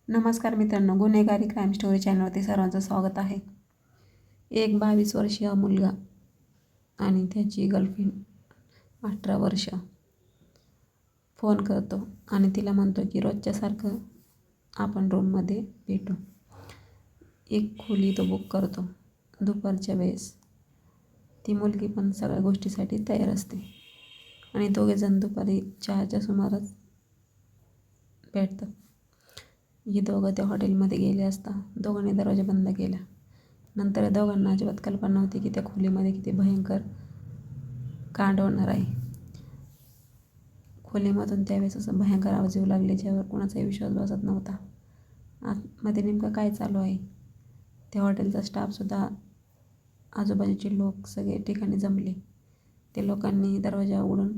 नमस्कार मित्रांनो, गुन्हेगारी क्राईम स्टोरी चॅनलवरती सर्वांचं स्वागत आहे. एक 22 वर्षीय मुलगा आणि त्याची गर्लफ्रेंड 18 वर्ष फोन करतो आणि तिला म्हणतो की रोजच्यासारखं आपण रूममध्ये भेटू. एक खोली तो बुक करतो दुपारच्या वेळेस. ती मुलगी पण सगळ्या गोष्टीसाठी तयार असते आणि दोघेजण दुपारी 4च्या सुमारास भेटतात. ही दोघं त्या हॉटेलमध्ये गेले असता दोघांनी दरवाजा बंद केला. नंतर या दोघांना अजिबात कल्पना नव्हती की त्या खोलीमध्ये किती भयंकर कांड होणार आहे. खोलीमधून त्यावेळेस असं भयंकर आवाज येऊ लागले ज्यावर कोणाचाही विश्वास बसत नव्हता. आतमध्ये नेमकं काय चालू आहे? त्या हॉटेलचा स्टाफसुद्धा, आजूबाजूचे लोक सगळे ठिकाणी जमले. त्या लोकांनी दरवाजा उघडून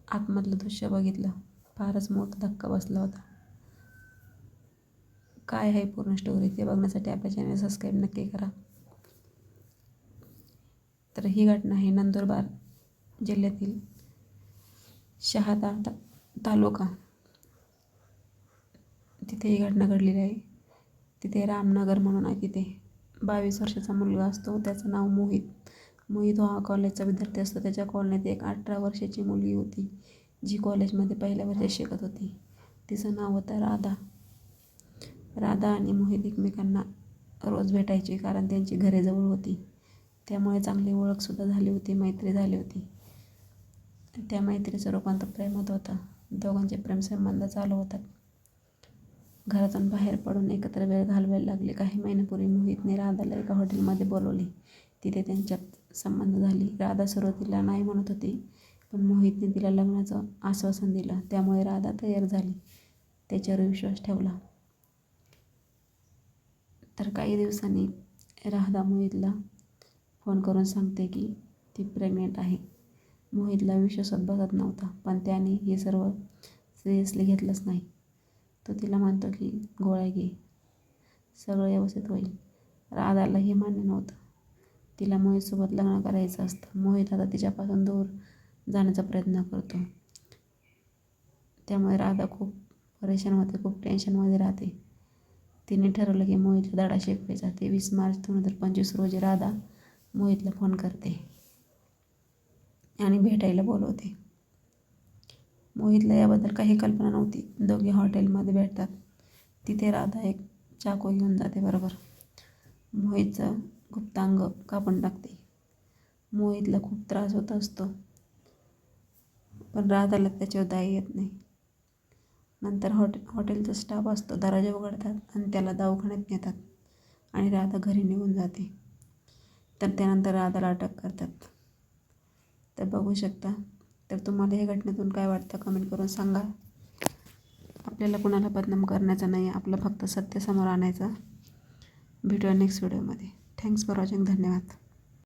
आतमधलं दृश्य बघितलं. फारच मोठा धक्का बसला होता. काय आहे पूर्ण स्टोरी ते बघण्यासाठी आपल्या चॅनल सबस्क्राईब नक्की करा. तर ही घटना आहे नंदुरबार जिल्ह्यातील शहादा तालुका, तिथे ही घटना घडलेली आहे. तिथे रामनगर म्हणून आहे. तिथे 22 वर्षाचा मुलगा असतो, त्याचं नाव मोहित हा कॉलेजचा विद्यार्थी असतो. त्याच्या कॉलनीत एक 18 वर्षाची मुलगी होती जी कॉलेजमध्ये पहिल्या वर्षात शिकत होती. तिचं नाव होतं राधा आणि मोहित एकमेकांना रोज भेटायचे कारण त्यांची घरे जवळ होती. त्यामुळे चांगली ओळखसुद्धा झाली होती, मैत्री झाली होती. त्या मैत्रीचं रूपांतर प्रेमात होतं. दोघांचे प्रेमसंबंध चालू होतात. घरातून बाहेर पडून एकत्र वेळ घालवायला लागले. काही महिन्यापूर्वी मोहितने राधाला एका हॉटेलमध्ये बोलवले. तिथे त्यांच्यात संबंध झाले. राधा सुरुवातीला नाही म्हणत होती, पण मोहितने तिला लग्नाचं आश्वासन दिलं. त्यामुळे राधा तयार झाली, त्याच्यावर विश्वास ठेवला. तर काही दिवसांनी राधा मोहितला फोन करून सांगते की ती प्रेग्नेंट आहे. मोहितला विश्वासात बसत नव्हता, पण त्याने हे सर्व सिरियसली घेतलंच नाही. तो तिला म्हणतो की गोळ्या घे, सगळं व्यवस्थित होईल. राधाला हे मान्य नव्हतं. तिला मोहितसोबत लग्न करायचं असतं. मोहित आता तिच्यापासून दूर जाण्याचा प्रयत्न करतो. त्यामुळे राधा खूप परेशान होते, खूप टेन्शनमध्ये राहते. तिने ठरवलं की मोहितला धडा शिकवायचा. 23 मार्च 2025 रोजी राधा मोहितला फोन करते आणि भेटायला बोलवते. मोहितला याबद्दल काही कल्पना नव्हती. दोघे हॉटेलमध्ये भेटतात. तिथे राधा एक चाकू घेऊन जाते बरोबर. मोहितचं गुप्तांग कापून टाकते. मोहितला खूप त्रास होत असतो, पण राधाला त्याच्यावर दया येत नाही. नंतर हॉटेलचा स्टाफ असतो, दरवाजा उघडतात आणि त्याला दवाखान्यात नेतात आणि राधा घरी निघून जाते. तर त्यानंतर राधाला अटक करतात. तर बघू शकता. तर तुम्हाला या घटनेतून काय वाटतं कमेंट करून सांगा. आपल्याला कुणाला बदनाम करण्याचं नाही, आपलं फक्त सत्य समोर आणायचं. भेटूया नेक्स्ट व्हिडिओमध्ये. Thanks for watching. धन्यवाद.